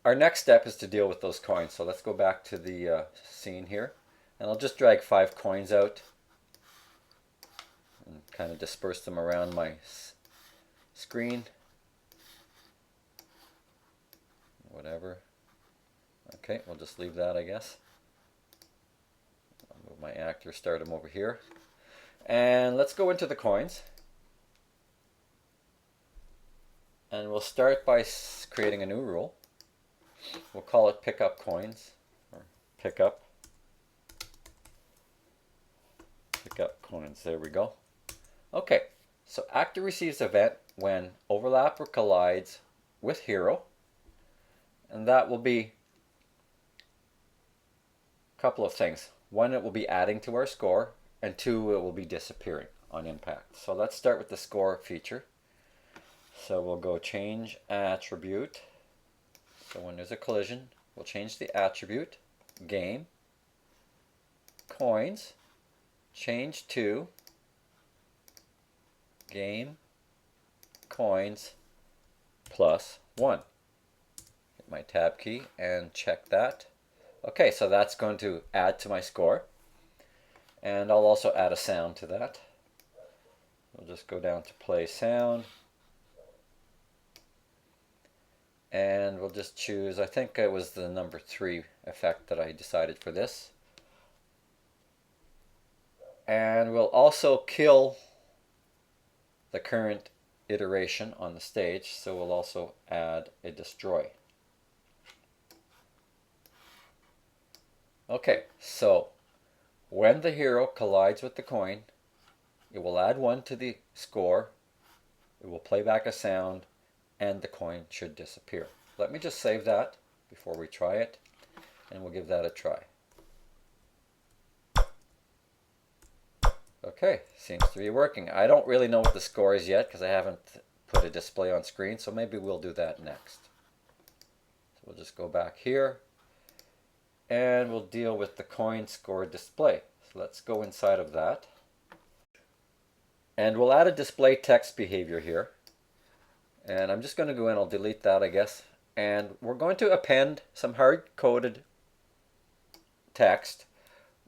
our next step is to deal with those coins. So let's go back to the scene here. And I'll just drag 5 coins out and kind of disperse them around my screen. Whatever. Okay, we'll just leave that, I guess. I'll move my actor, start him over here. And let's go into the coins. And we'll start by creating a new rule. We'll call it pickup coins, or pickup coins. There we go. Okay, so actor receives event when overlap or collides with hero, and that will be a couple of things. One, it will be adding to our score, and 2, it will be disappearing on impact. So let's start with the score feature. So we'll go change attribute. So when there's a collision, we'll change the attribute, game, coins, change to game, coins, plus 1. Hit my tab key and check that. Okay, so that's going to add to my score. And I'll also add a sound to that. We'll just go down to play sound. And we'll just choose, I think it was the number 3 effect that I decided for this. And we'll also kill the current iteration on the stage, so we'll also add a destroy. Okay, so when the hero collides with the coin, it will add 1 to the score, it will play back a sound, and the coin should disappear. Let me just save that before we try it, and we'll give that a try. Okay, seems to be working. I don't really know what the score is yet because I haven't put a display on screen, so maybe we'll do that next. So we'll just go back here, and we'll deal with the coin score display. So let's go inside of that. And we'll add a display text behavior here. And I'm just going to go in, I'll delete that, I guess. And we're going to append some hard-coded text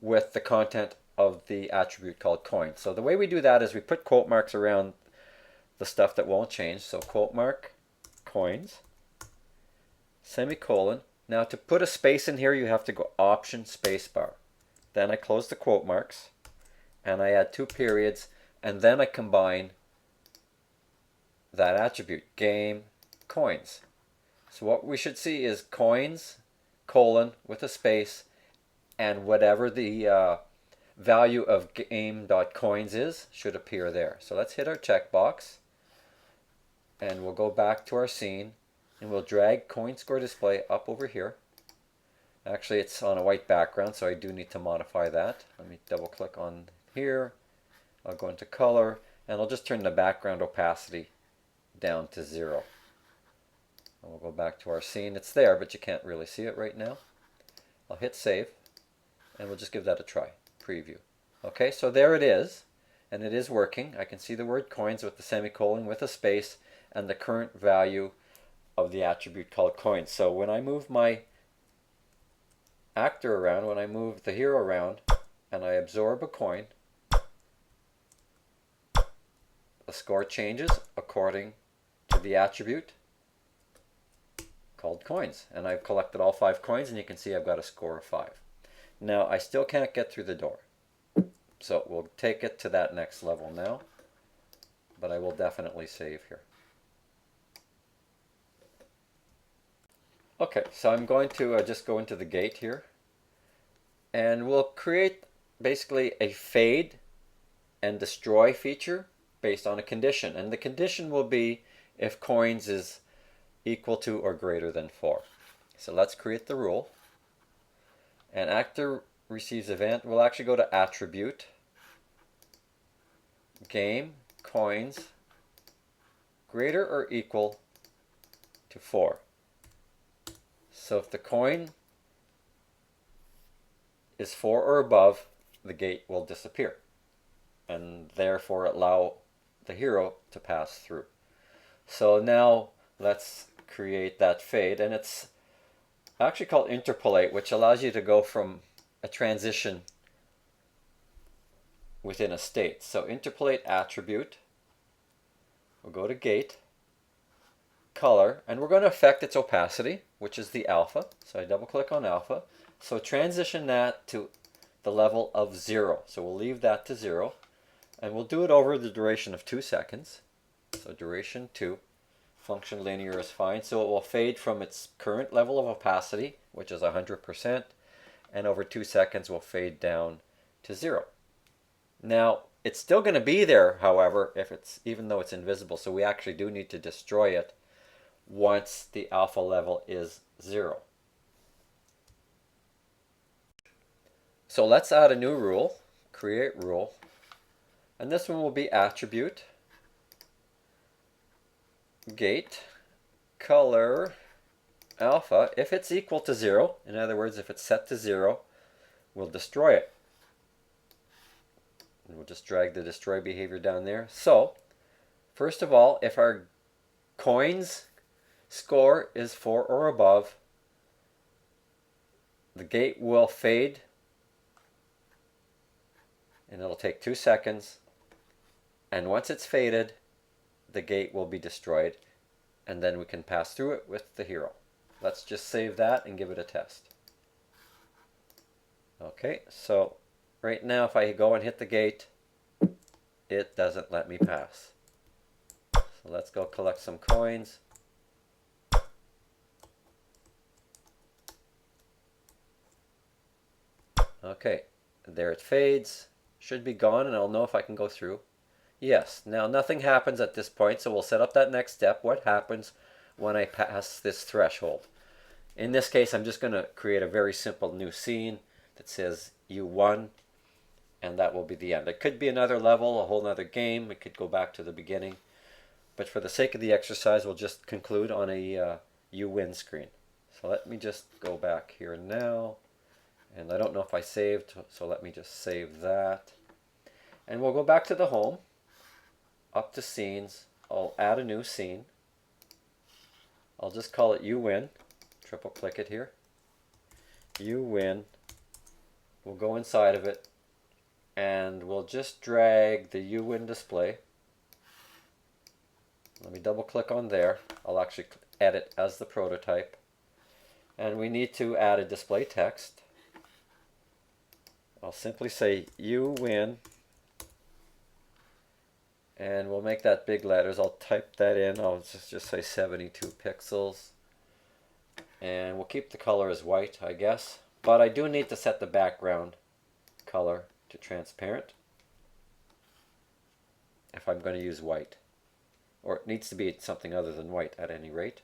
with the content of the attribute called coin. So the way we do that is we put quote marks around the stuff that won't change. So quote mark, coins, semicolon. Now to put a space in here, you have to go Option spacebar. Then I close the quote marks, and I add 2 periods, and then I combine that attribute, game, coins. So what we should see is coins, colon, with a space, and whatever the value of game.coins is should appear there. So let's hit our checkbox, and we'll go back to our scene, and we'll drag coin score display up over here. Actually, it's on a white background, so I do need to modify that. Let me double click on here. I'll go into color, and I'll just turn the background opacity down to 0. And we'll go back to our scene. It's there, but you can't really see it right now. I'll hit save, and we'll just give that a try. Preview. Okay, so there it is, and it is working. I can see the word coins with the semicolon, with a space, and the current value of the attribute called coins. So when I move my actor around, when I move the hero around, and I absorb a coin, the score changes according to the attribute called coins. And I've collected all 5 coins, and you can see I've got a score of 5. Now I still can't get through the door, so we'll take it to that next level now, but I will definitely save here. Okay, so I'm going to just go into the gate here, and we'll create basically a fade and destroy feature based on a condition, and the condition will be if coins is equal to or greater than 4. So let's create the rule, and actor receives event. We'll actually go to attribute, game, coins, greater or equal to 4. So if the coin is 4 or above, the gate will disappear, and therefore allow the hero to pass through. So now let's create that fade, and it's actually called interpolate, which allows you to go from a transition within a state. So interpolate attribute, we'll go to gate, color, and we're going to affect its opacity, which is the alpha. So I double click on alpha. So transition that to the level of 0. So we'll leave that to 0. And we'll do it over the duration of 2 seconds. So duration 2. Function linear is fine. So it will fade from its current level of opacity, which is 100%, and over 2 seconds will fade down to 0. Now, it's still going to be there, however, even though it's invisible. So we actually do need to destroy it once the alpha level is 0. So let's add a new rule, create rule, and this one will be attribute, gate, color, alpha. If it's equal to 0, in other words, if it's set to 0, we'll destroy it. And we'll just drag the destroy behavior down there. So, first of all, if our coins score is 4 or above, the gate will fade, and it'll take 2 seconds. And once it's faded, the gate will be destroyed, and then we can pass through it with the hero. Let's just save that and give it a test. Okay, so right now if I go and hit the gate, it doesn't let me pass. So let's go collect some coins. Okay, there it fades. Should be gone, and I'll know if I can go through. Yes, now nothing happens at this point, so we'll set up that next step. What happens when I pass this threshold? In this case, I'm just going to create a very simple new scene that says you won, and that will be the end. It could be another level, a whole other game. It could go back to the beginning. But for the sake of the exercise, we'll just conclude on a you win screen. So let me just go back here now. And I don't know if I saved, so let me just save that. And we'll go back to the home, up to scenes. I'll add a new scene. I'll just call it you win. Triple click it here. You win. We'll go inside of it, and we'll just drag the you win display. Let me double click on there. I'll actually edit as the prototype. And we need to add a display text. I'll simply say you win, and we'll make that big letters. I'll type that in. I'll just say 72 pixels, and we'll keep the color as white, I guess, but I do need to set the background color to transparent if I'm going to use white, or it needs to be something other than white at any rate.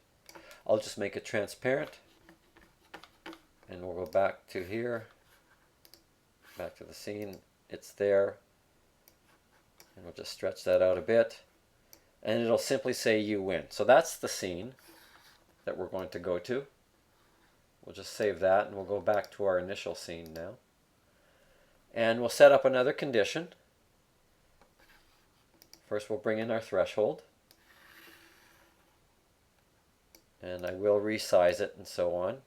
I'll just make it transparent, and we'll go back to here. Back to the scene, it's there, and we'll just stretch that out a bit, and it'll simply say you win. So that's the scene that we're going to go to. We'll just save that, and we'll go back to our initial scene now, and we'll set up another condition. First we'll bring in our threshold, and I will resize it and so on,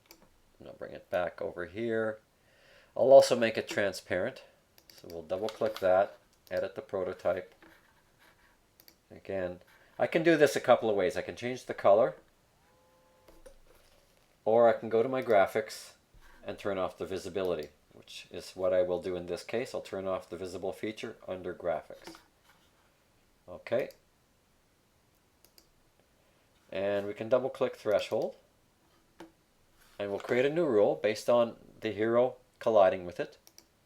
and I'll bring it back over here. I'll also make it transparent, so we'll double click that, edit the prototype. Again, I can do this a couple of ways. I can change the color, or I can go to my graphics and turn off the visibility, which is what I will do in this case. I'll turn off the visible feature under graphics. Okay. And we can double click threshold, and we'll create a new rule based on the hero colliding with it.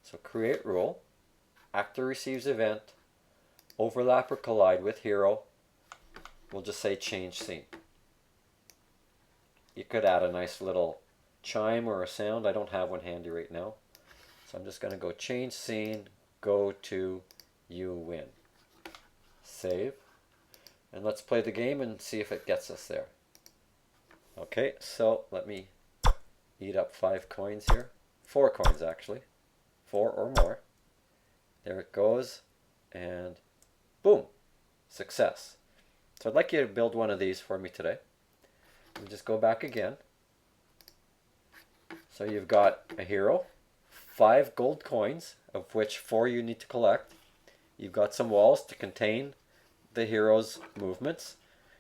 So create rule, actor receives event, overlap or collide with hero. We'll just say change scene. You could add a nice little chime or a sound. I don't have one handy right now. So I'm just going to go change scene, go to you win. Save. And let's play the game and see if it gets us there. Okay, so let me eat up 5 coins here. 4 coins actually, 4 or more. There it goes, and boom, success. So I'd like you to build one of these for me today. And just go back again. So you've got a hero, 5 gold coins, of which 4 you need to collect. You've got some walls to contain the hero's movements.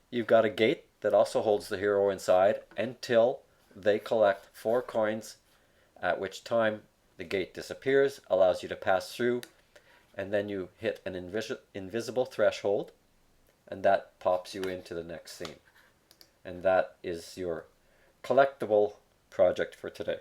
You've got a gate that also holds the hero inside until they collect 4 coins, at which time the gate disappears, allows you to pass through, and then you hit an invisible threshold, and that pops you into the next scene. And that is your collectible project for today.